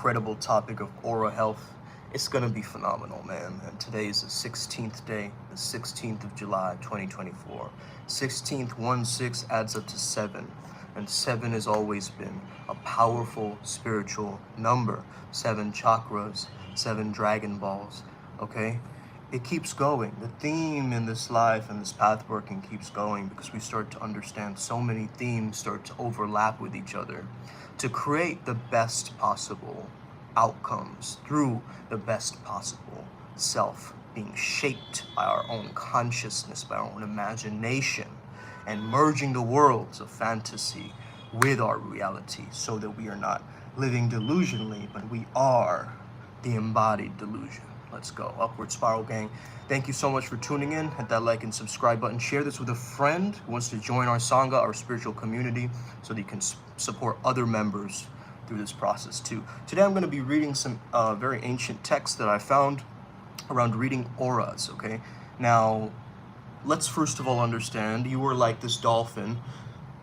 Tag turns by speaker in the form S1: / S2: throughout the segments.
S1: incredible topic of oral health. It's gonna be phenomenal, man. And today is the 16th day, the 16th of July, 2024. 16th, 1-6 adds up to 7. And 7 has always been a powerful spiritual number. 7 chakras, 7 Dragon Balls, okay? It keeps going. The theme in this life and this path working keeps going because we start to understand so many themes start to overlap with each other to create the best possible outcomes through the best possible self, being shaped by our own consciousness, by our own imagination, and merging the worlds of fantasy with our reality so that we are not living delusionally, but we are the embodied delusion. Let's go. Upward Spiral Gang. Thank you so much for tuning in. Hit that like and subscribe button. Share this with a friend who wants to join our Sangha, our spiritual community, so that you can support other members through this process too. Today I'm going to be reading some very ancient texts that I found around reading auras, okay? Now, let's first of all understand you are like this dolphin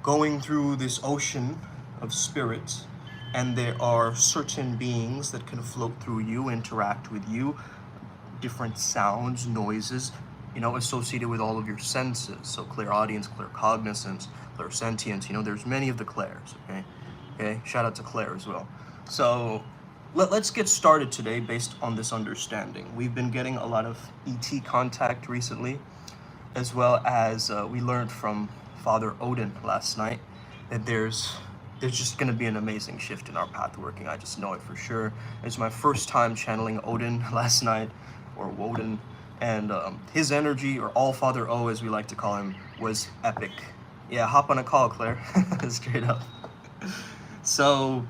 S1: going through this ocean of spirits, and there are certain beings that can float through you, interact with you, different sounds, noises, you know, associated with all of your senses. So clairaudience, claircognizance, clairsentience, you know, there's many of the clairs, okay? Okay, shout out to Claire as well. So let's get started today based on this understanding. We've been getting a lot of ET contact recently, as well as we learned from Father Odin last night that there's just going to be an amazing shift in our path working. I just know it for sure. It's my first time channeling Odin last night, or Woden, and his energy, or All Father O as we like to call him, was epic. Yeah, hop on a call, Claire. Straight up. So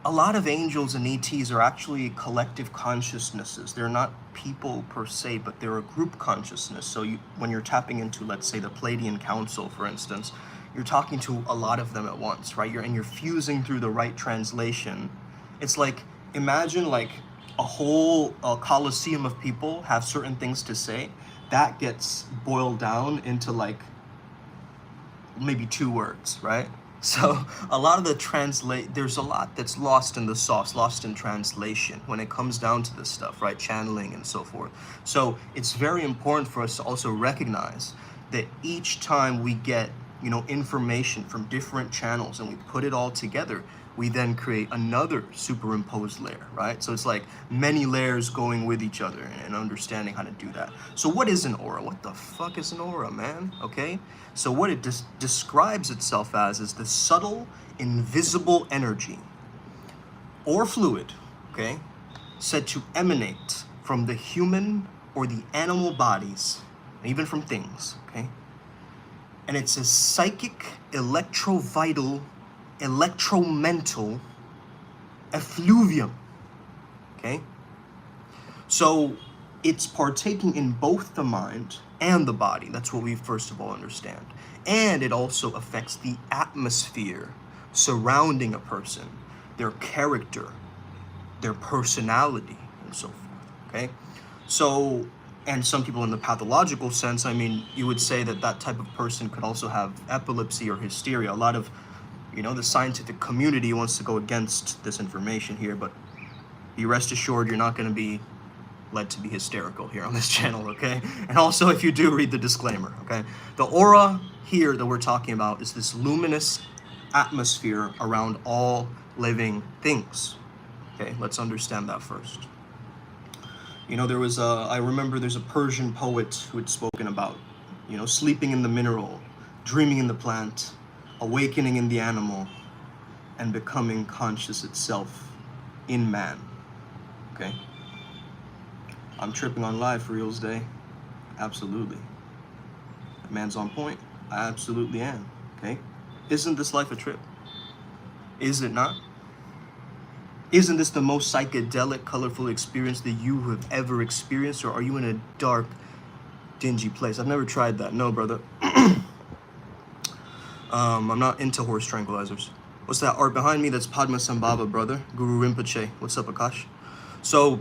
S1: a lot of angels and ETs are actually collective consciousnesses. They're not people per se, but they're a group consciousness. So when you're tapping into, let's say, the Pleiadian Council, for instance, you're talking to a lot of them at once, right? You're fusing through the right translation. It's like, imagine like a whole coliseum of people have certain things to say. That gets boiled down into like maybe 2 words, right? So a lot of the there's a lot that's lost in the sauce, lost in translation when it comes down to this stuff, right? Channeling and so forth. So it's very important for us to also recognize that each time we get, you know, information from different channels and we put it all together, we then create another superimposed layer, right? So it's like many layers going with each other and understanding how to do that. So what is an aura? What the fuck is an aura, man? Okay? So what it describes itself as is the subtle, invisible energy or fluid, okay, said to emanate from the human or the animal bodies, even from things, okay? And it's a psychic, electrovital, electromental effluvium, okay? So it's partaking in both the mind and the body. That's what we first of all understand. And it also affects the atmosphere surrounding a person, their character, their personality, and so forth, okay? So, and some people in the pathological sense, I mean, you would say that that type of person could also have epilepsy or hysteria. A lot of, you know, the scientific community wants to go against this information here, but be rest assured you're not going to be led to be hysterical here on this channel, okay? And also, if you do, read the disclaimer, okay? The aura here that we're talking about is this luminous atmosphere around all living things, okay? Let's understand that first. You know, there was I remember there's a Persian poet who had spoken about, you know, sleeping in the mineral, dreaming in the plant, awakening in the animal, and becoming conscious itself in man, okay? I'm tripping on live for reals day. Absolutely. That man's on point. I absolutely am, okay? Isn't this life a trip? Is it not? Isn't this the most psychedelic, colorful experience that you have ever experienced, or are you in a dark, dingy place? I've never tried that. No, brother. I'm not into horse tranquilizers. What's that art behind me? That's Padmasambhava, brother. Guru Rinpoche. What's up, Akash? So,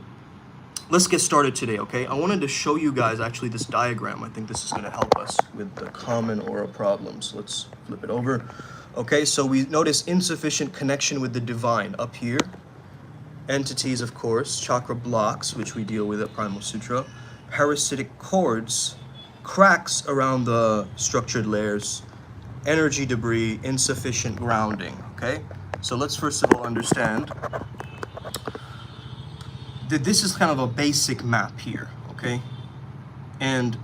S1: let's get started today, okay? I wanted to show you guys actually this diagram. I think this is going to help us with the common aura problems. Let's flip it over. Okay, so we notice insufficient connection with the divine up here. Entities, of course, chakra blocks, which we deal with at Primal Sutra. Parasitic cords, cracks around the structured layers, energy debris, insufficient grounding, okay? So let's first of all understand that this is kind of a basic map here, okay? And,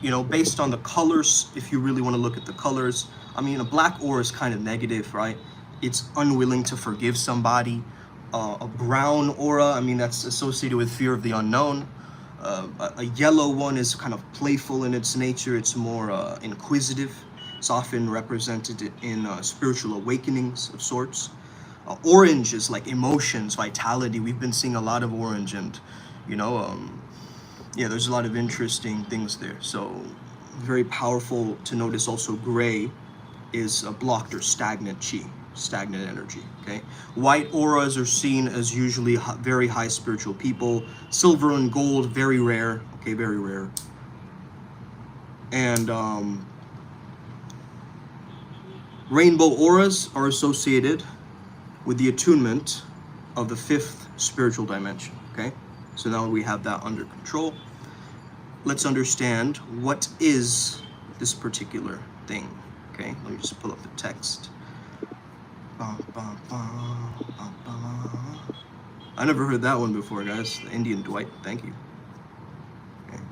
S1: you know, based on the colors, if you really want to look at the colors, I mean, a black aura is kind of negative, right? It's unwilling to forgive somebody. A brown aura, I mean, that's associated with fear of the unknown. A yellow one is kind of playful in its nature. It's more inquisitive. It's often represented in spiritual awakenings of sorts. Orange is like emotions, vitality. We've been seeing a lot of orange, and you know, yeah, there's a lot of interesting things there. So very powerful to notice. Also, gray is a blocked or stagnant chi, stagnant energy. Okay, white auras are seen as usually very high spiritual people. Silver and gold, very rare. Okay, very rare. And rainbow auras are associated with the attunement of the fifth spiritual dimension. Okay, so now we have that under control. Let's understand what is this particular thing. Okay, let me just pull up the text. I never heard that one before, guys. The Indian Dwight, thank you. Okay.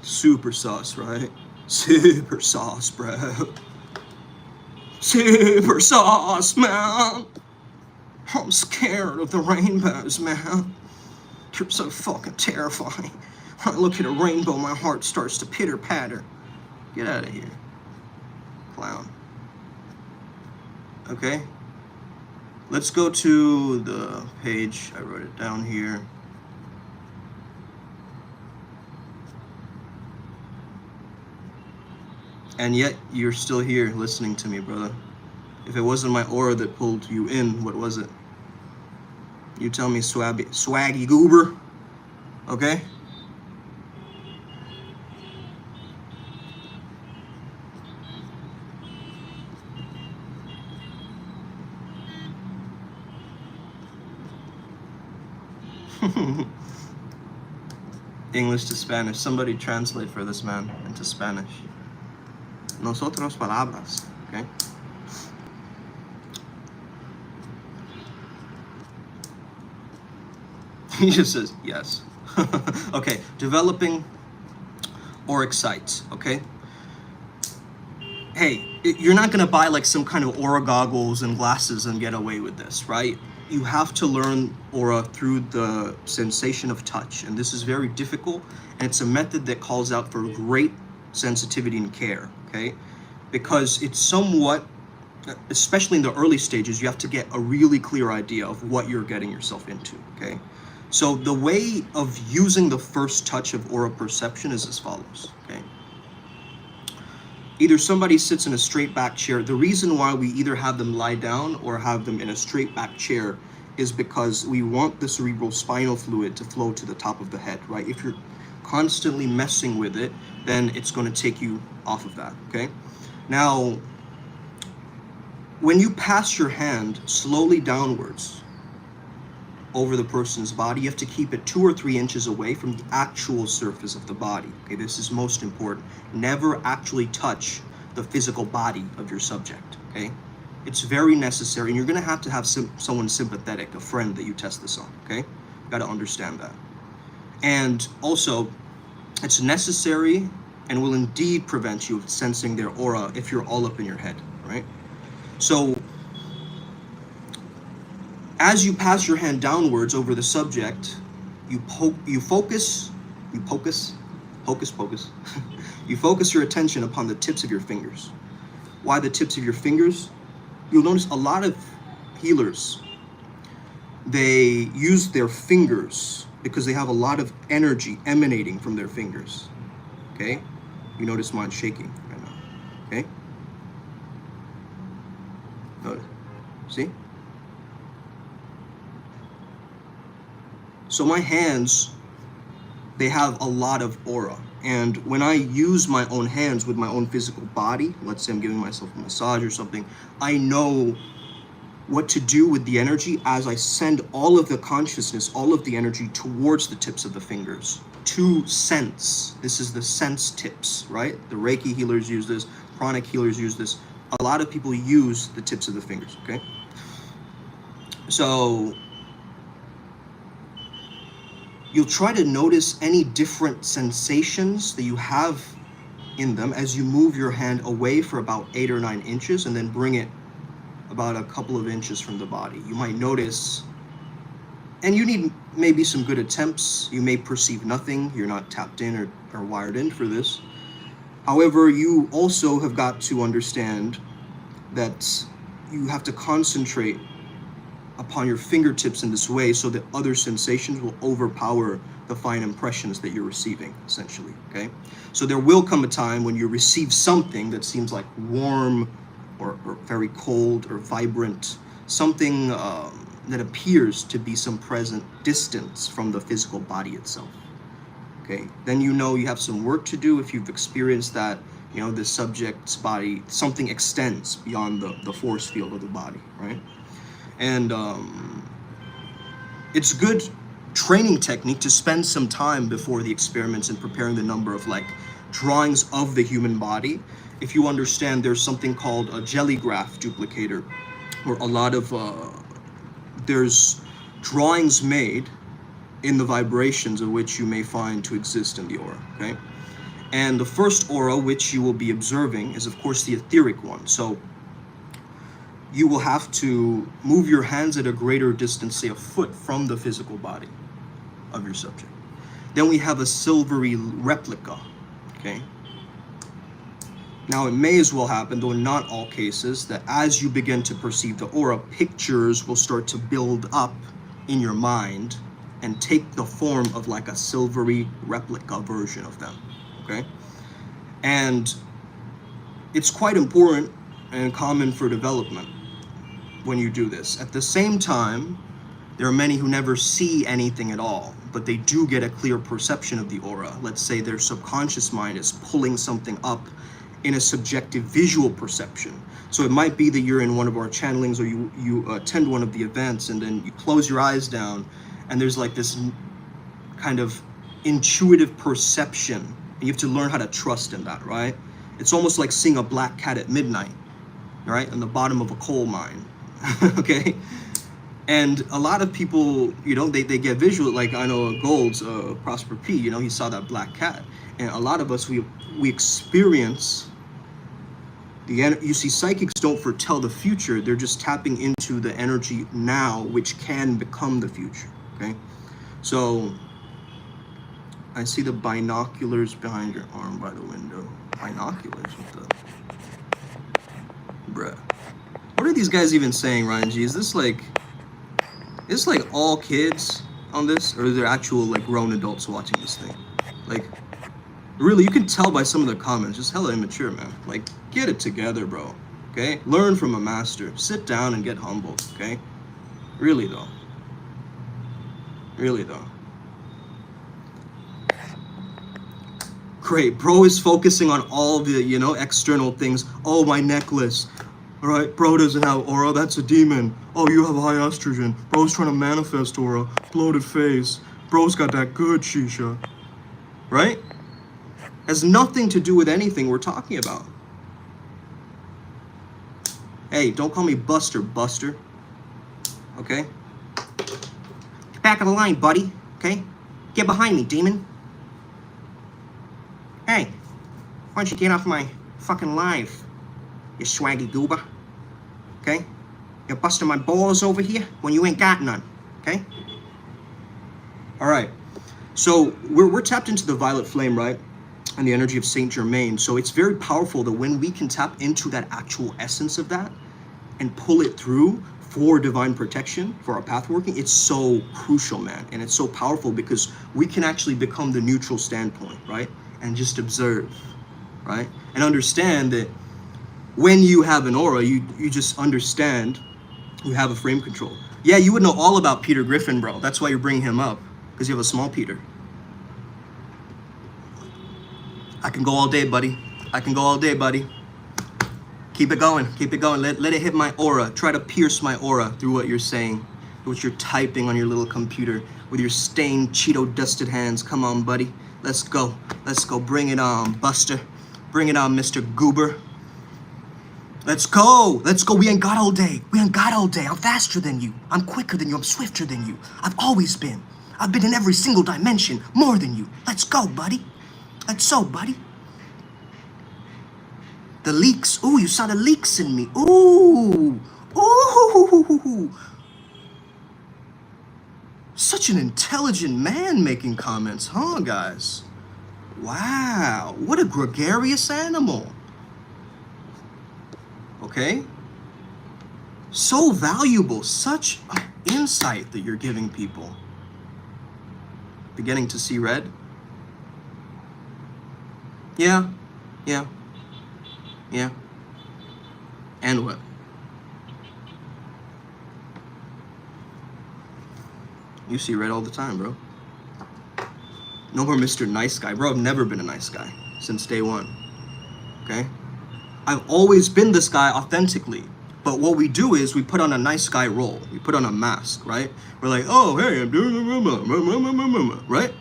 S1: Super sauce, right? Super sauce, bro. Super sauce, man. I'm scared of the rainbows, man. You're so fucking terrifying. When I look at a rainbow, my heart starts to pitter-patter. Get out of here, clown. Okay, let's go to the page. I wrote it down here. And yet you're still here listening to me, brother. If it wasn't my aura that pulled you in, what was it? You tell me, swaggy goober. Okay? English to Spanish. Somebody translate for this man into Spanish. Nosotros palabras. Okay? He just says yes. Okay, developing auric sites. Okay? Hey, you're not gonna buy like some kind of aura goggles and glasses and get away with this, right? You have to learn aura through the sensation of touch, and this is very difficult, and it's a method that calls out for great sensitivity and care, okay? Because it's somewhat, especially in the early stages, you have to get a really clear idea of what you're getting yourself into, okay? So the way of using the first touch of aura perception is as follows, okay? Either somebody sits in a straight back chair. The reason why we either have them lie down or have them in a straight back chair is because we want the cerebral spinal fluid to flow to the top of the head, right? If you're constantly messing with it, then it's going to take you off of that, okay? Now, when you pass your hand slowly downwards over the person's body, you have to keep it 2 or 3 inches away from the actual surface of the body. Okay, this is most important. Never actually touch the physical body of your subject. Okay, it's very necessary, and you're going to have someone sympathetic, a friend that you test this on. Okay, you got to understand that. And also, it's necessary and will indeed prevent you of sensing their aura if you're all up in your head. Right? So, as you pass your hand downwards over the subject, you focus you focus your attention upon the tips of your fingers. Why the tips of your fingers? You'll notice a lot of healers, they use their fingers because they have a lot of energy emanating from their fingers. Okay? You notice mine shaking right now. Okay? Notice. See? So my hands, they have a lot of aura. And when I use my own hands with my own physical body, let's say I'm giving myself a massage or something, I know what to do with the energy as I send all of the consciousness, all of the energy towards the tips of the fingers to sense. This is the sense tips, right? The Reiki healers use this, pranic healers use this. A lot of people use the tips of the fingers, okay? So you'll try to notice any different sensations that you have in them as you move your hand away for about 8 or 9 inches and then bring it about a couple of inches from the body. You might notice, and you need maybe some good attempts. You may perceive nothing. You're not tapped in or wired in for this. However, you also have got to understand that you have to concentrate upon your fingertips in this way so that other sensations will overpower the fine impressions that you're receiving, essentially, okay? So there will come a time when you receive something that seems like warm or very cold or vibrant, something that appears to be some present distance from the physical body itself, okay? Then you know you have some work to do if you've experienced that, you know, the subject's body, something extends beyond the force field of the body, right? And it's good training technique to spend some time before the experiments and preparing the number of like drawings of the human body. If you understand, there's something called a jelly graph duplicator, where a lot of there's drawings made in the vibrations of which you may find to exist in the aura, okay? And the first aura which you will be observing is of course the etheric one. So you will have to move your hands at a greater distance, say a foot from the physical body of your subject. Then we have a silvery replica, okay? Now it may as well happen, though in not all cases, that as you begin to perceive the aura, pictures will start to build up in your mind and take the form of like a silvery replica version of them, okay? And it's quite important and common for development when you do this. At the same time, there are many who never see anything at all, but they do get a clear perception of the aura. Let's say their subconscious mind is pulling something up in a subjective visual perception. So it might be that you're in one of our channelings or you attend one of the events and then you close your eyes down and there's like this kind of intuitive perception, and you have to learn how to trust in that, right? It's almost like seeing a black cat at midnight, right? On the bottom of a coal mine, okay? And a lot of people, you know, they get visual, like I know Gold's, Prosper P, you know, he saw that black cat. And a lot of us, we experience you see, psychics don't foretell the future. They're just tapping into the energy now, which can become the future, okay? So I see the binoculars behind your arm by the window. Binoculars? What the? Bruh. What are these guys even saying, Ryan G? Is this like all kids on this? Or are there actual like grown adults watching this thing? Like, really, you can tell by some of the comments, just hella immature, man. Like, get it together, bro, okay? Learn from a master. Sit down and get humbled, okay? Really, though. Really, though. Great, bro is focusing on all the, you know, external things. Oh, my necklace. All right, bro doesn't have aura, that's a demon. Oh, you have high estrogen. Bro's trying to manifest aura. Bloated face. Bro's got that good shisha. Right? Has nothing to do with anything we're talking about. Hey, don't call me Buster, okay? Get back of the line, buddy, okay? Get behind me, demon. Hey, why don't you get off my fucking live, you swaggy goober, okay? You're busting my balls over here when you ain't got none, okay? All right, so we're tapped into the violet flame, right? And the energy of Saint Germain. So it's very powerful that when we can tap into that actual essence of that and pull it through for divine protection, for our path working, it's so crucial, man. And it's so powerful because we can actually become the neutral standpoint, right? And just observe, right? And understand that when you have an aura, you just understand you have a frame control. Yeah, you would know all about Peter Griffin, bro. That's why you're bringing him up, because you have a small Peter. I can go all day, buddy. I can go all day, buddy. Keep it going. Keep it going. Let it hit my aura. Try to pierce my aura through what you're saying, through what you're typing on your little computer with your stained, Cheeto-dusted hands. Come on, buddy. Let's go. Let's go. Bring it on, Buster. Bring it on, Mr. Goober. Let's go. Let's go. We ain't got all day. We ain't got all day. I'm faster than you. I'm quicker than you. I'm swifter than you. I've always been. I've been in every single dimension more than you. Let's go, buddy. Let's go, buddy. The leaks. Ooh, you saw the leaks in me. Ooh. Ooh. Such an intelligent man making comments, huh, guys? Wow. What a gregarious animal. Okay? So valuable. Such insight that you're giving people. Beginning to see red? Yeah. Yeah. Yeah. And what? You see red all the time, bro. No more Mr. Nice Guy. Bro, I've never been a nice guy since day one. Okay? I've always been this guy authentically. But what we do is we put on a nice guy role. We put on a mask, right? We're like, oh, hey, I'm doing the right?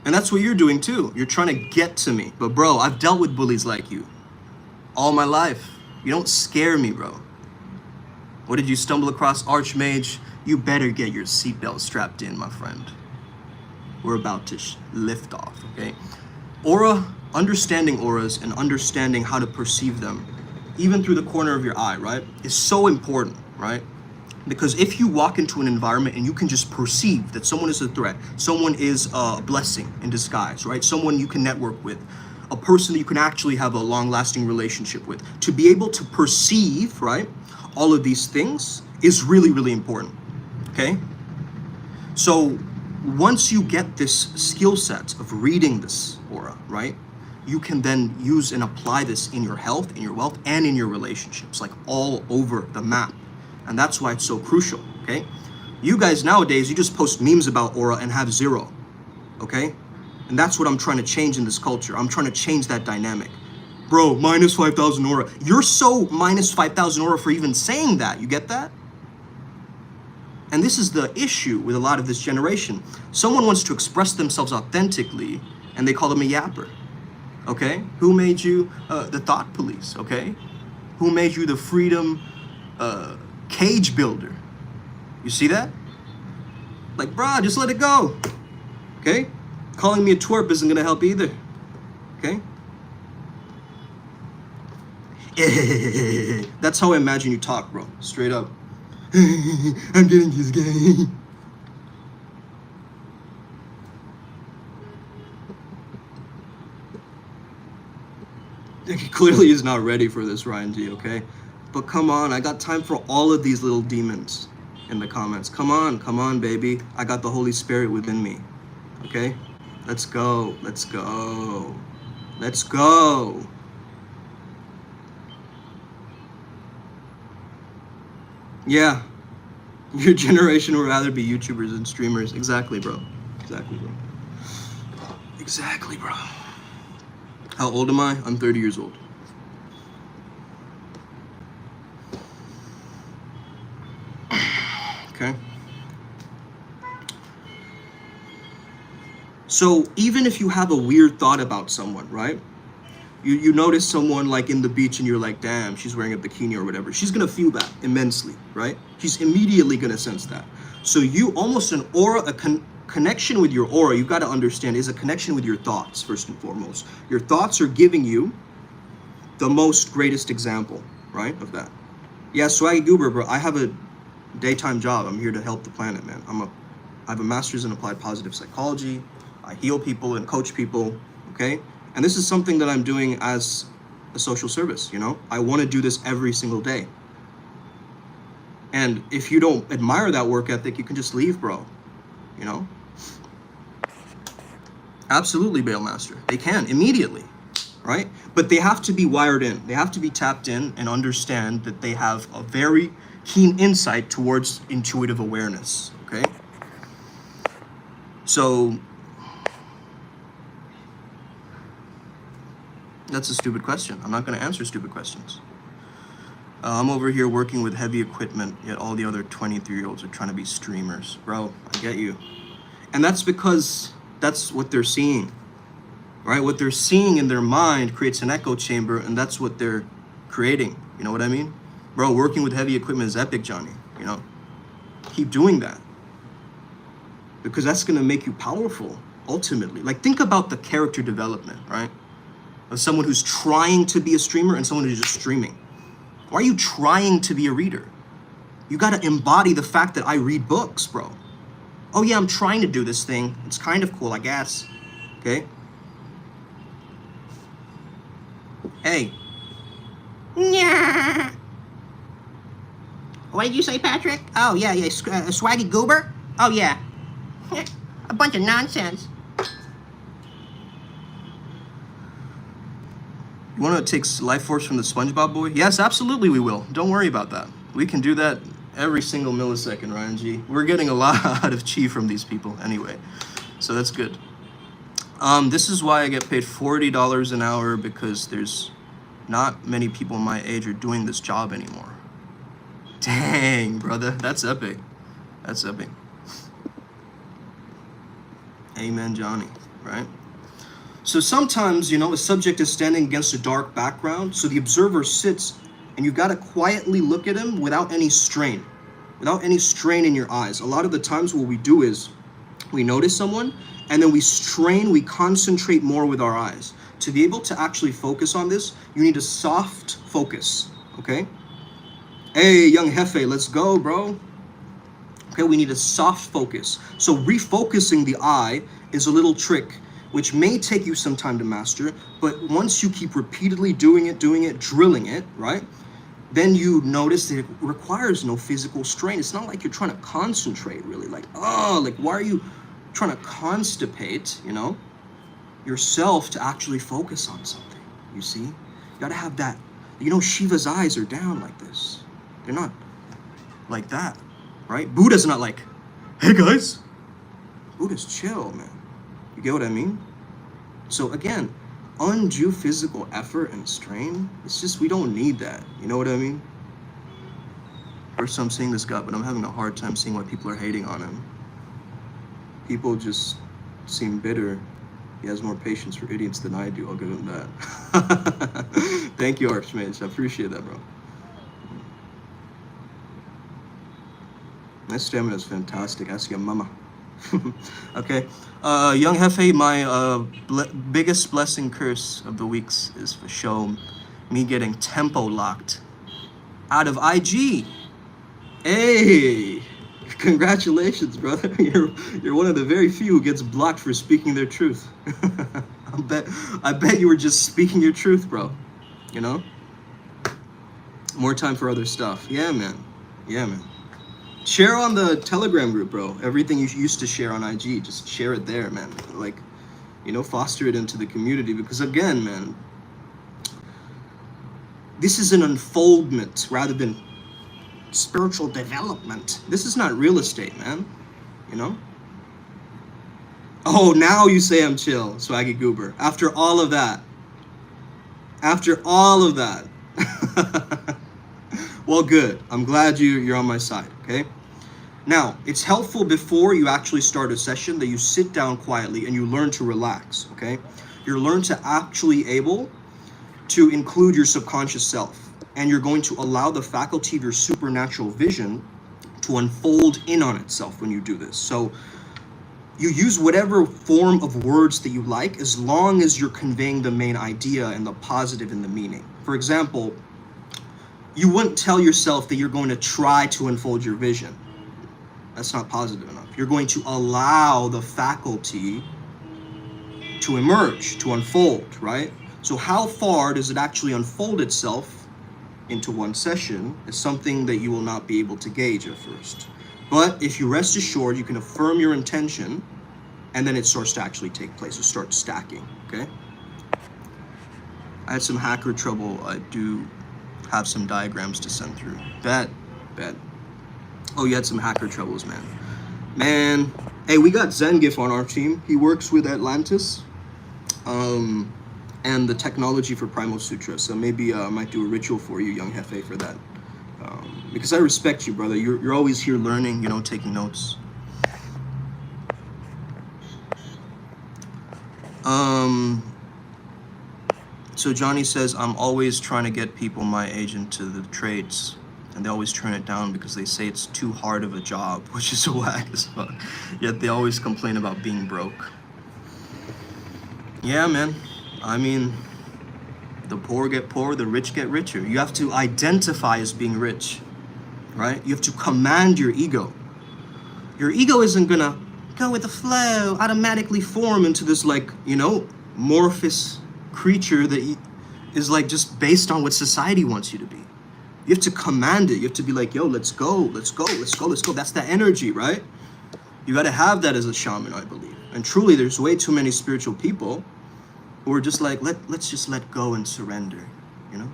S1: And that's what you're doing too. You're trying to get to me. But bro, I've dealt with bullies like you all my life. You don't scare me, bro. What did you stumble across, Archmage? You better get your seatbelt strapped in, my friend. We're about to lift off, okay? Aura, understanding auras and understanding how to perceive them, even through the corner of your eye, right, is so important, right? Because if you walk into an environment and you can just perceive that someone is a threat, someone is a blessing in disguise, right? Someone you can network with, a person that you can actually have a long-lasting relationship with. To be able to perceive, right, all of these things is really, really important, okay? So once you get this skill set of reading this aura, right, you can then use and apply this in your health, in your wealth, and in your relationships, like all over the map. And that's why it's so crucial, okay? You guys nowadays, you just post memes about aura and have zero, okay? And that's what I'm trying to change in this culture. I'm trying to change that dynamic. Bro, minus 5,000 aura. You're so minus 5,000 aura for even saying that. You get that? And this is the issue with a lot of this generation. Someone wants to express themselves authentically, and they call them a yapper. Okay? Who made you the thought police? Okay? Who made you the freedom cage builder? You see that? Like, brah, just let it go. Okay? Calling me a twerp isn't gonna help either. Okay? That's how I imagine you talk, bro. Straight up. I'm getting this guy. Clearly is not ready for this, Ryan G, okay? But come on, I got time for all of these little demons in the comments. Come on, baby. I got the Holy Spirit within me, okay? Let's go, let's go. Let's go. Yeah, your generation would rather be YouTubers and streamers. Exactly, bro. Exactly, bro. Exactly, bro. How old am I? I'm 30 years old. Okay. So even if you have a weird thought about someone, right? You notice someone like in the beach and you're like, damn, she's wearing a bikini or whatever. She's gonna feel that immensely, right? She's immediately gonna sense that. So you almost an aura, connection with your aura, you've got to understand, is a connection with your thoughts, first and foremost. Your thoughts are giving you the most greatest example, right, of that. Yeah, Swaggy Goober, bro, I have a daytime job. I'm here to help the planet, man. I have a master's in applied positive psychology. I heal people and coach people, okay? And this is something that I'm doing as a social service, you know? I want to do this every single day. And if you don't admire that work ethic, you can just leave, bro, you know? Absolutely, Bailmaster. They can, immediately, right? But they have to be wired in. They have to be tapped in and understand that they have a very keen insight towards intuitive awareness, okay? So, That's a stupid question. I'm not going to answer stupid questions. I'm over here working with heavy equipment, yet all the other 23-year-olds are trying to be streamers. Bro, I get you. And that's because that's what they're seeing, right? What they're seeing in their mind creates an echo chamber, and that's what they're creating. You know what I mean? Bro, working with heavy equipment is epic, Johnny. You know, keep doing that. Because that's going to make you powerful, ultimately. Like, think about the character development, right? Of someone who's trying to be a streamer and someone who's just streaming. Why are you trying to be a reader? You got to embody the fact that I read books, bro. Oh yeah, I'm trying to do this thing. It's kind of cool, I guess. Okay? Hey. Yeah. What did you say, Patrick? Oh yeah, swaggy goober? Oh yeah. A bunch of nonsense. You want to take life force from the SpongeBob boy? Yes, absolutely we will. Don't worry about that. We can do that every single millisecond, Ryan G. We're getting a lot of chi from these people anyway. So that's good. This is why I get paid $40 an hour, because there's not many people my age are doing this job anymore. Dang, brother. That's epic. That's epic. Amen, Johnny, right? So sometimes, you know, a subject is standing against a dark background, so the observer sits and you got to quietly look at him without any strain in your eyes. A lot of the times what we do is we notice someone and then we strain, we concentrate more with our eyes. To be able to actually focus on this, you need a soft focus, okay? Hey, young Jefe, let's go, bro. Okay, we need a soft focus. So refocusing the eye is a little trick which may take you some time to master, but once you keep repeatedly doing it, drilling it, right? Then you notice that it requires no physical strain. It's not like you're trying to concentrate really, like, oh, like why are you trying to constipate, you know, yourself to actually focus on something, you see? You gotta have that, you know, Shiva's eyes are down like this. They're not like that, right? Buddha's not like, hey guys. Buddha's chill, man. You get what I mean? So again, undue physical effort and strain, it's just, we don't need that. You know what I mean? First time seeing this guy, but I'm having a hard time seeing why people are hating on him. People just seem bitter. He has more patience for idiots than I do, I'll give him that. Thank you, Archmage. I appreciate that, bro. My stamina is fantastic. Ask your mama. Okay. Young Jefe, my biggest blessing curse of the weeks is for show me getting tempo locked out of IG. Hey, congratulations, brother. You're one of the very few who gets blocked for speaking their truth. I bet you were just speaking your truth, bro. You know? More time for other stuff. Yeah, man. Yeah, man. Share on the Telegram group, bro. Everything you used to share on IG, just share it there, man. Like, you know, foster it into the community, because again, man, this is an unfoldment rather than spiritual development. This is not real estate, man. You know? Oh, now you say I'm chill, Swaggy Goober. After all of that. After all of that. Well, good. I'm glad you're on my side, okay? Now, it's helpful before you actually start a session that you sit down quietly and you learn to relax, okay? You learn to actually able to include your subconscious self, and you're going to allow the faculty of your supernatural vision to unfold in on itself when you do this. So you use whatever form of words that you like, as long as you're conveying the main idea and the positive in the meaning. For example, you wouldn't tell yourself that you're going to try to unfold your vision. That's not positive enough. You're going to allow the faculty to emerge, to unfold, right? So how far does it actually unfold itself into one session is something that you will not be able to gauge at first. But if you rest assured, you can affirm your intention, and then it starts to actually take place. It starts stacking, okay? I had some hacker trouble. I do have some diagrams to send through. Bet. Oh, you had some hacker troubles, man. Man, hey, we got Zengif on our team. He works with Atlantis. and the technology for Primal Sutra. So maybe I might do a ritual for you, young Hefe, for that. Because I respect you, brother. You're always here learning, you know, taking notes. So Johnny says, I'm always trying to get people my age into the trades, and they always turn it down because they say it's too hard of a job, which is whack as fuck. Yet they always complain about being broke. Yeah, man. I mean, the poor get poorer, the rich get richer. You have to identify as being rich, right? You have to command your ego. Your ego isn't gonna go with the flow, automatically form into this, like, you know, amorphous creature that is like just based on what society wants you to be. You have to command it. You have to be like, yo, let's go, let's go, let's go, let's go. That's the energy, right? You got to have that as a shaman, I believe. And truly, there's way too many spiritual people who are just like, let's just let go and surrender, you know?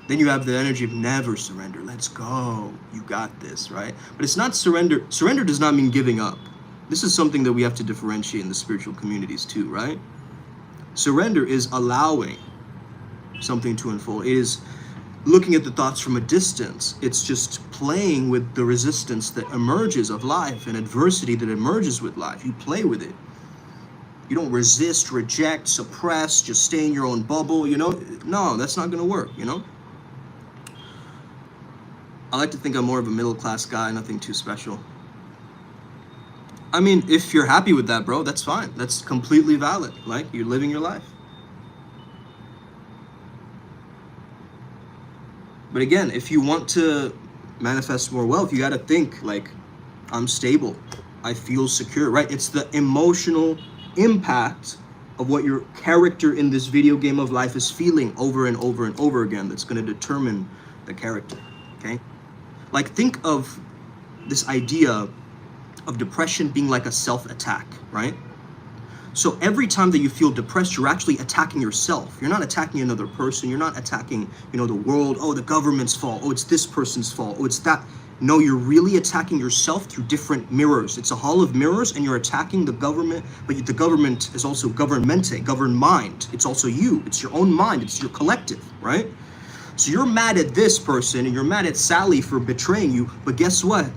S1: Then you have the energy of never surrender. Let's go. You got this, right? But it's not surrender. Surrender does not mean giving up. This is something that we have to differentiate in the spiritual communities too, right? Surrender is allowing something to unfold. It is looking at the thoughts from a distance. It's just playing with the resistance that emerges of life and adversity that emerges with life. You play with it. You don't resist, reject, suppress, just stay in your own bubble, you know? No, that's not gonna work, you know? I like to think I'm more of a middle-class guy, nothing too special. I mean, if you're happy with that, bro, that's fine. That's completely valid. Like, you're living your life. But again, if you want to manifest more wealth, you got to think like, I'm stable. I feel secure, right? It's the emotional impact of what your character in this video game of life is feeling over and over and over again that's going to determine the character, okay? Like, think of this idea of depression being like a self-attack, right? So every time that you feel depressed, you're actually attacking yourself. You're not attacking another person. You're not attacking, you know, the world. Oh, the government's fault. Oh, it's this person's fault. Oh, it's that. No, you're really attacking yourself through different mirrors. It's a hall of mirrors, and you're attacking the government, but the government is also governmente, governed mind. It's also you. It's your own mind. It's your collective, right? So you're mad at this person, and you're mad at Sally for betraying you, but guess what?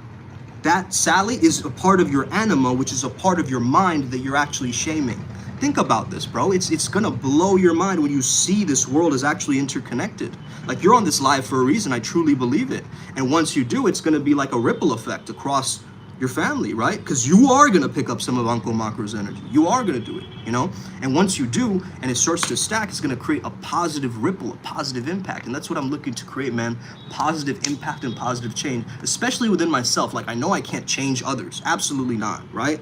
S1: That Sally is a part of your anima, which is a part of your mind that you're actually shaming. Think about this, bro. It's gonna blow your mind when you see this world is actually interconnected. Like, you're on this live for a reason. I truly believe it. And once you do, it's gonna be like a ripple effect across your family, right? Because you are gonna pick up some of Uncle Makara's energy. You are gonna do it, you know? And once you do, and it starts to stack, it's gonna create a positive ripple, a positive impact. And that's what I'm looking to create, man. Positive impact and positive change, especially within myself. Like, I know I can't change others, absolutely not, right?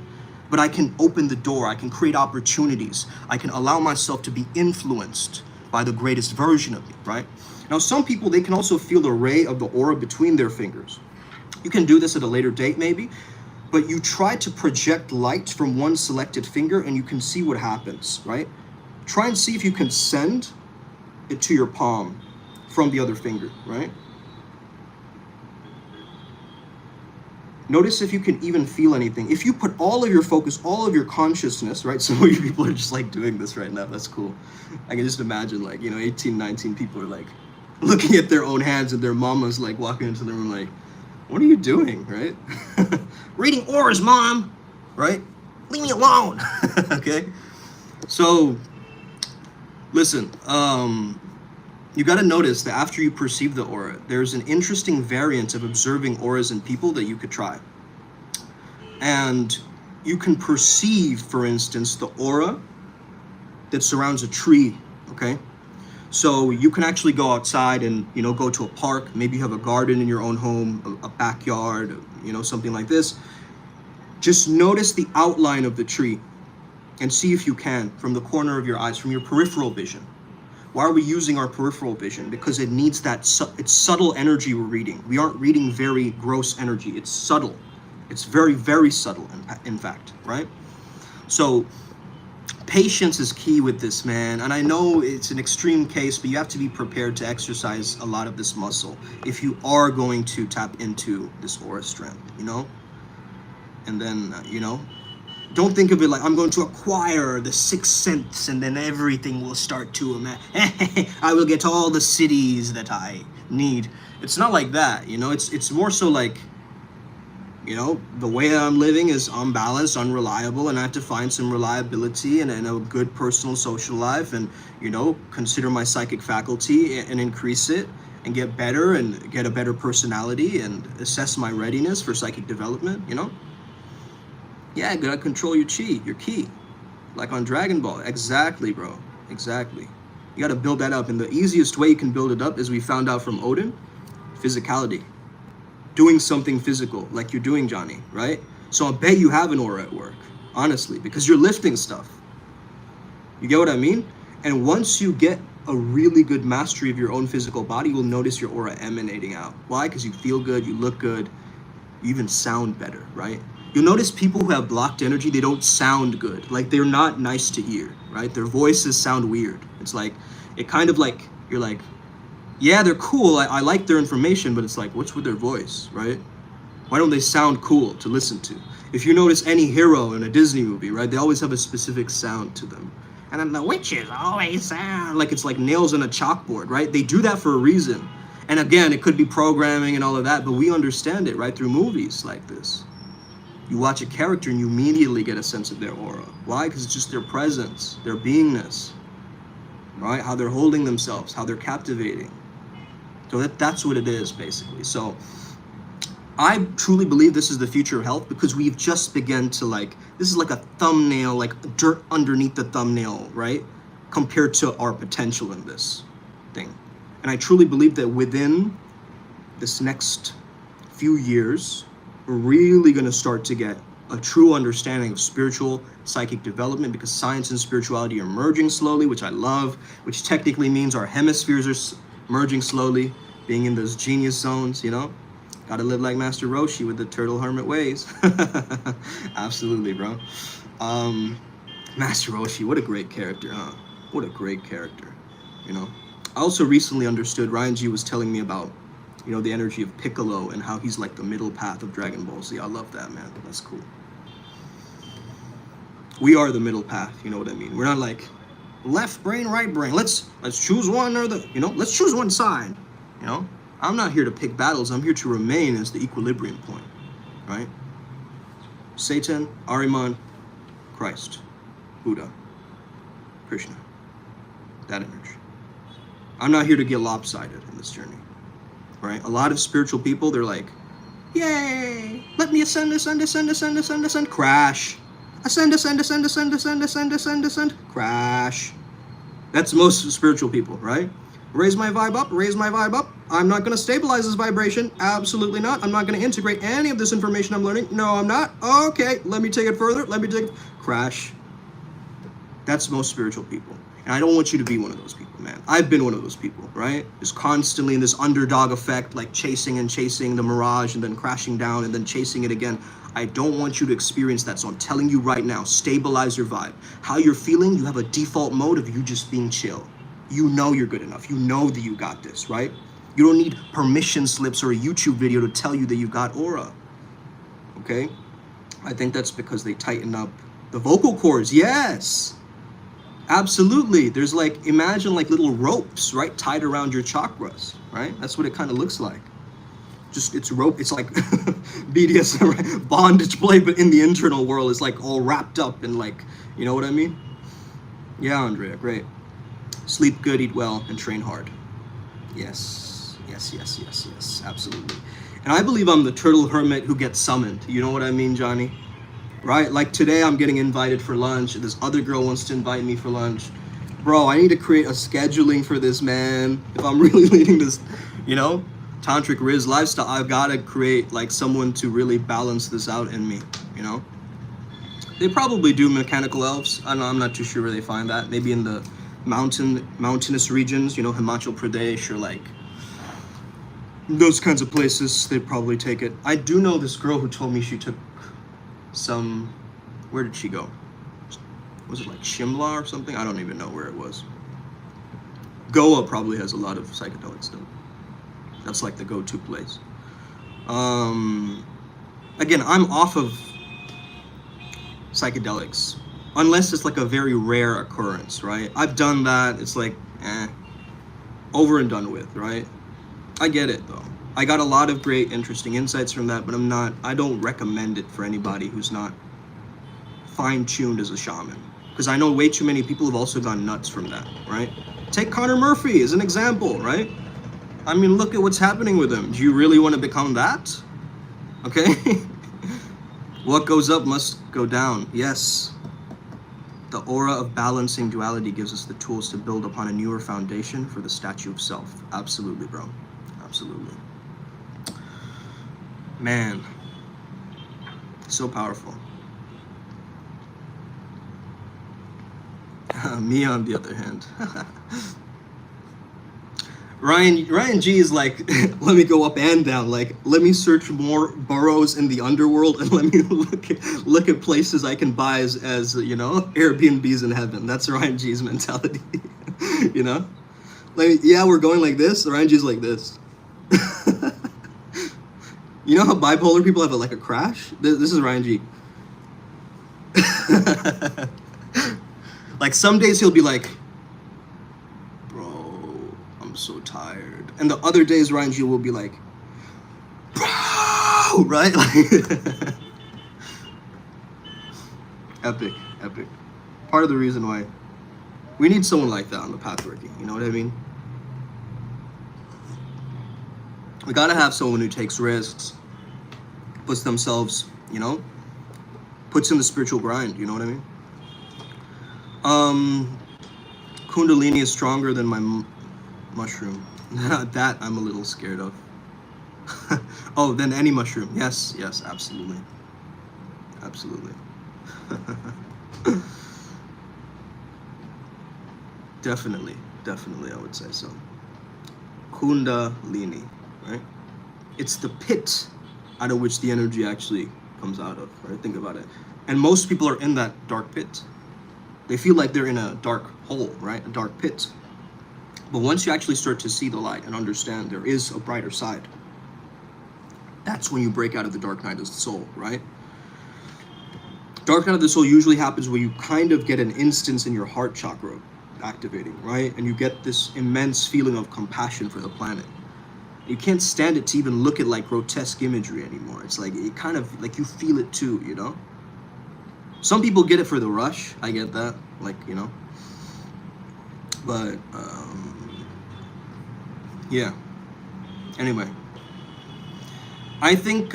S1: But I can open the door, I can create opportunities. I can allow myself to be influenced by the greatest version of me, right? Now, some people, they can also feel the ray of the aura between their fingers. You can do this at a later date, maybe, but you try to project light from one selected finger and you can see what happens, right? Try and see if you can send it to your palm from the other finger, right? Notice if you can even feel anything. If you put all of your focus, all of your consciousness, right? Some of you people are just like doing this right now. That's cool. I can just imagine, like, you know, 18, 19 people are like looking at their own hands and their mama's like walking into the room like, what are you doing, right? Reading auras, mom, right? Leave me alone, okay? So, listen, you got to notice that after you perceive the aura, there's an interesting variant of observing auras in people that you could try. And you can perceive, for instance, the aura that surrounds a tree, okay? So you can actually go outside and, you know, go to a park. Maybe you have a garden in your own home, a backyard, you know, something like this. Just notice the outline of the tree and see if you can, from the corner of your eyes, from your peripheral vision. Why are we using our peripheral vision? Because it needs that, it's subtle energy we're reading. We aren't reading very gross energy. It's subtle. It's very, very subtle, in fact, right? So patience is key with this, man. And I know it's an extreme case, but you have to be prepared to exercise a lot of this muscle if you are going to tap into this aura strength, you know? And then, you know, Don't think of it like I'm going to acquire the sixth sense and then everything will start to I will get all the cities that I need. It's not like that, you know. It's more so like, you know, the way I'm living is unbalanced, unreliable, and I have to find some reliability and a good personal social life, and, you know, consider my psychic faculty and increase it and get better and get a better personality and assess my readiness for psychic development, you know? Yeah, gotta control your chi, your ki, like on Dragon Ball. Exactly, bro. Exactly. You gotta build that up, and the easiest way you can build it up, as we found out from Odin, physicality. Doing something physical, like you're doing, Johnny, right? So I bet you have an aura at work, honestly, because you're lifting stuff. You get what I mean? And once you get a really good mastery of your own physical body, you'll notice your aura emanating out. Why? Because you feel good, you look good, you even sound better, right? You'll notice people who have blocked energy, they don't sound good. Like, they're not nice to ear, right? Their voices sound weird. It's like, it kind of like, you're like, yeah, they're cool. I like their information, but it's like, what's with their voice, right? Why don't they sound cool to listen to? If you notice any hero in a Disney movie, right, they always have a specific sound to them. And then the witches always sound like it's like nails on a chalkboard, right? They do that for a reason. And again, it could be programming and all of that, but we understand it, right, through movies like this. You watch a character and you immediately get a sense of their aura. Why? Because it's just their presence, their beingness, right? How they're holding themselves, how they're captivating. So that's what it is, basically. So I truly believe this is the future of health, because we've just begun to, like, this is like a thumbnail, like dirt underneath the thumbnail, right? Compared to our potential in this thing. And I truly believe that within this next few years, we're really going to start to get a true understanding of spiritual psychic development, because science and spirituality are merging slowly, which I love, which technically means our hemispheres are merging slowly, being in those genius zones, you know? Gotta live like Master Roshi with the turtle hermit ways. Absolutely, bro. Master Roshi, what a great character, huh? What a great character, you know? I also recently understood, Ryan G was telling me about, you know, the energy of Piccolo and how he's like the middle path of Dragon Ball Z. I love that, man. That's cool. We are the middle path, you know what I mean? We're not like left brain, right brain. Let's choose one or the, you know, let's choose one side, you know? I'm not here to pick battles. I'm here to remain as the equilibrium point, right? Satan, Ahriman, Christ, Buddha, Krishna, that energy. I'm not here to get lopsided in this journey, right? A lot of spiritual people, they're like, yay, let me ascend, ascend, ascend, ascend, ascend, ascend, crash. Ascend, ascend, ascend, ascend, ascend, ascend, ascend, ascend, crash. That's most spiritual people, right? Raise my vibe up, raise my vibe up. I'm not going to stabilize this vibration. Absolutely not. I'm not going to integrate any of this information I'm learning. No, I'm not. Okay, let me take it further. Let me take it. Crash. That's most spiritual people. And I don't want you to be one of those people, man. I've been one of those people, right? Just constantly in this underdog effect, like chasing and chasing the mirage and then crashing down and then chasing it again. I don't want you to experience that. So I'm telling you right now, stabilize your vibe. How you're feeling, you have a default mode of you just being chill. You know you're good enough. You know that you got this, right? You don't need permission slips or a YouTube video to tell you that you got aura, okay? I think that's because they tighten up the vocal cords. Yes, absolutely. There's like, imagine like little ropes, right? Tied around your chakras, right? That's what it kind of looks like. Just, it's rope, it's like BDSM, right? Bondage play, but in the internal world, it's like all wrapped up in like, you know what I mean? Yeah, Andrea, great. Sleep good, eat well, and train hard. Yes, yes, yes, yes, yes, absolutely. And I believe I'm the turtle hermit who gets summoned. You know what I mean, Johnny? Right? Like today I'm getting invited for lunch. This other girl wants to invite me for lunch. Bro, I need to create a scheduling for this, man. If I'm really leading this, you know, tantric Riz lifestyle, I've got to create like someone to really balance this out in me, you know? They probably do mechanical elves. I don't know, I'm not too sure where they find that. Maybe in the mountainous regions, you know, Himachal Pradesh or like those kinds of places, they'd probably take it. I do know this girl who told me she took some, where did she go? Was it like Shimla or something? I don't even know where it was. Goa probably has a lot of psychedelic stuff. That's like the go-to place. Again, I'm off of psychedelics, unless it's like a very rare occurrence, right? I've done that. It's like, over and done with, right? I get it though. I got a lot of great, interesting insights from that, but I don't recommend it for anybody who's not fine-tuned as a shaman. Because I know way too many people have also gone nuts from that, right? Take Connor Murphy as an example, right? I mean, look at what's happening with him. Do you really want to become that? Okay? What goes up must go down. Yes. The aura of balancing duality gives us the tools to build upon a newer foundation for the statue of self. Absolutely, bro. Absolutely. Man. So powerful. Me on the other hand. Ryan G is like, let me go up and down. Like, let me search more burrows in the underworld and let me look at places I can buy as you know, Airbnbs in heaven. That's Ryan G's mentality. You know, like, yeah, we're going like this. Ryan G's like this. You know how bipolar people have like a crash? This is Ryan G. Like some days he'll be like, I'm so tired. And the other days Ryan G will be like, bro, right? Like, epic. Part of the reason why we need someone like that on the path working, you know what I mean? We gotta have someone who takes risks, puts themselves, you know, puts in the spiritual grind, you know what I mean? Kundalini is stronger than my mushroom. That I'm a little scared of. Oh, then any mushroom. Yes, absolutely. Definitely, I would say so. Kundalini, right? It's the pit out of which the energy actually comes out of, right? Think about it. And most people are in that dark pit. They feel like they're in a dark hole, right? A dark pit. But once you actually start to see the light and understand there is a brighter side, that's when you break out of the dark night of the soul, right? Dark night of the soul usually happens when you kind of get an instance in your heart chakra activating, right? And you get this immense feeling of compassion for the planet. You can't stand it to even look at like grotesque imagery anymore. It's like, it kind of like you feel it too, you know? Some people get it for the rush. I get that, like, you know. But, yeah. Anyway. I think,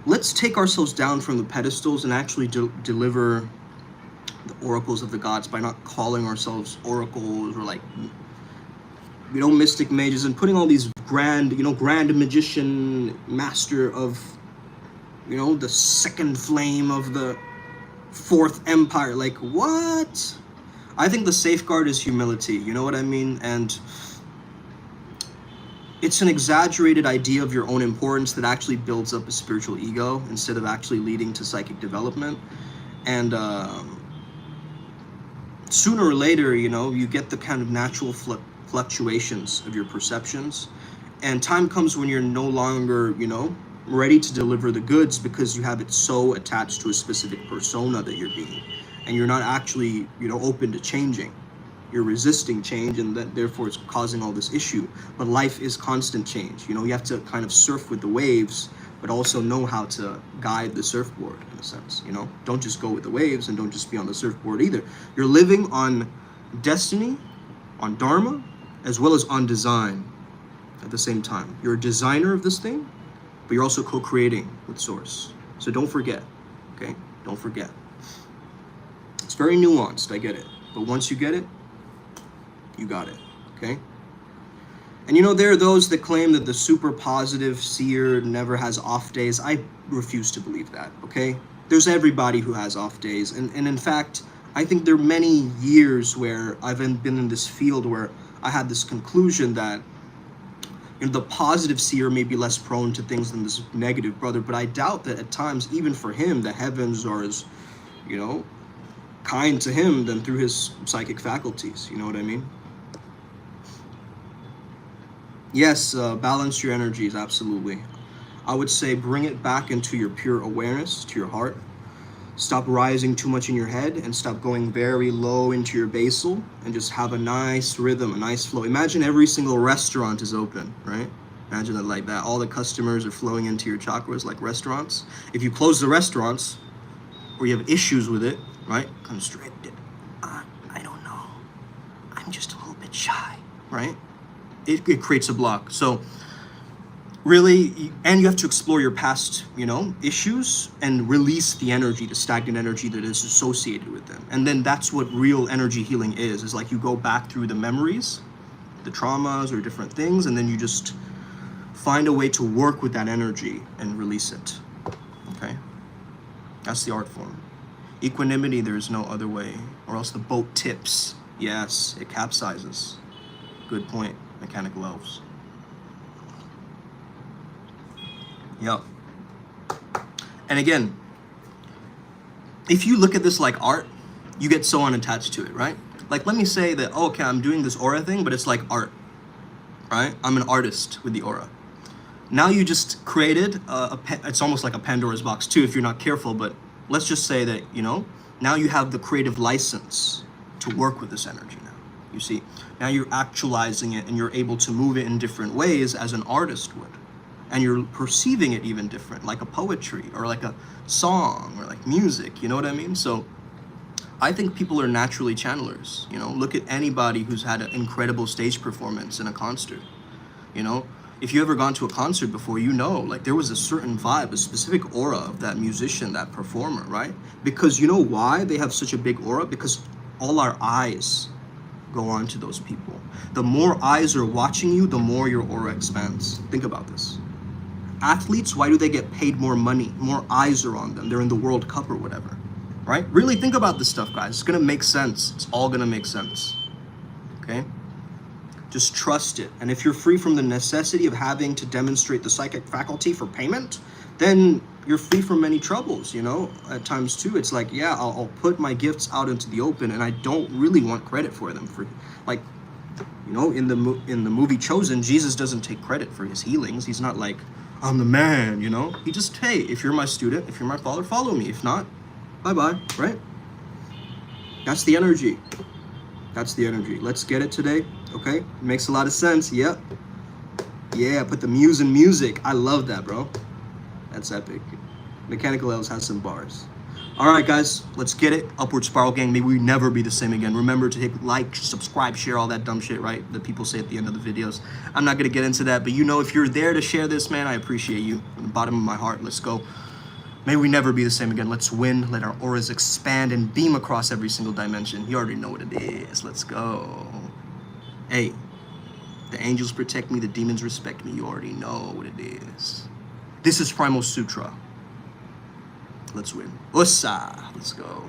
S1: let's take ourselves down from the pedestals and actually deliver the oracles of the gods by not calling ourselves oracles or like, you know, mystic mages and putting all these grand, you know, grand magician, master of, you know, the second flame of the fourth empire. Like, what? I think the safeguard is humility, you know what I mean? And it's an exaggerated idea of your own importance that actually builds up a spiritual ego instead of actually leading to psychic development. And sooner or later, you know, you get the kind of natural fluctuations of your perceptions. And time comes when you're no longer, you know, ready to deliver the goods because you have it so attached to a specific persona that you're being. And you're not actually, you know, open to changing. You're resisting change, and that therefore it's causing all this issue. But life is constant change. You know, you have to kind of surf with the waves, but also know how to guide the surfboard in a sense, you know? Don't just go with the waves and don't just be on the surfboard either. You're living on destiny, on dharma, as well as on design at the same time. You're a designer of this thing, but you're also co-creating with source. So don't forget, okay? Don't forget. It's very nuanced, I get it. But once you get it, you got it, okay? And you know, there are those that claim that the super positive seer never has off days. I refuse to believe that, okay? There's everybody who has off days. And in fact, I think there are many years where I've been in this field where I had this conclusion that, you know, the positive seer may be less prone to things than this negative brother, but I doubt that at times, even for him, the heavens are as, you know, kind to him than through his psychic faculties, you know what I mean? Yes, balance your energies, absolutely. I would say bring it back into your pure awareness, to your heart. Stop rising too much in your head and stop going very low into your basal, and just have a nice rhythm, a nice flow. Imagine every single restaurant is open, right? Imagine it like that. All the customers are flowing into your chakras like restaurants. If you close the restaurants or you have issues with it, right? Constricted. I don't know. I'm just a little bit shy, right? It creates a block. So really, and you have to explore your past, issues, and release the energy, the stagnant energy that is associated with them. And then that's what real energy healing is like you go back through the memories, the traumas or different things, and then you just find a way to work with that energy and release it. Okay? That's the art form. Equanimity, there's no other way, or else the boat tips. Yes, it capsizes. Good point, mechanical elves. Yep. And again, if you look at this like art, you get so unattached to it, right? Like, let me say that, okay, I'm doing this aura thing, but it's like art, right? I'm an artist with the aura. Now you just created it's almost like a Pandora's box too, if you're not careful, but let's just say that, now you have the creative license to work with this energy now. You see, now you're actualizing it and you're able to move it in different ways as an artist would. And you're perceiving it even different, like a poetry or like a song or like music, you know what I mean? So I think people are naturally channelers, Look at anybody who's had an incredible stage performance in a concert, If you ever gone to a concert before, like there was a certain vibe, a specific aura of that musician, that performer, right? Because you know why they have such a big aura? Because all our eyes go on to those people. The more eyes are watching you, the more your aura expands. Think about this. Athletes, why do they get paid more money? More eyes are on them. They're in the World Cup or whatever, right? Really think about this stuff, guys. It's gonna make sense. It's all gonna make sense, okay? Just trust it. And if you're free from the necessity of having to demonstrate the psychic faculty for payment, then you're free from many troubles, At times too, it's like, yeah, I'll put my gifts out into the open and I don't really want credit for them. Like, in the movie Chosen, Jesus doesn't take credit for his healings. He's not like, I'm the man, He just, hey, if you're my student, if you're my follower, follow me. If not, bye-bye, right? That's the energy. That's the energy. Let's get it today, okay? It makes a lot of sense, yep. Yeah, put the muse in music. I love that, bro. That's epic. Mechanical Elves has some bars. All right, guys, let's get it. Upward Spiral Gang, may we never be the same again. Remember to hit like, subscribe, share, all that dumb shit, right? That people say at the end of the videos. I'm not going to get into that, but if you're there to share this, man, I appreciate you. From the bottom of my heart, let's go. May we never be the same again. Let's win. Let our auras expand and beam across every single dimension. You already know what it is. Let's go. Hey, the angels protect me. The demons respect me. You already know what it is. This is Primal Sutra. Let's win. Ussa. Let's go.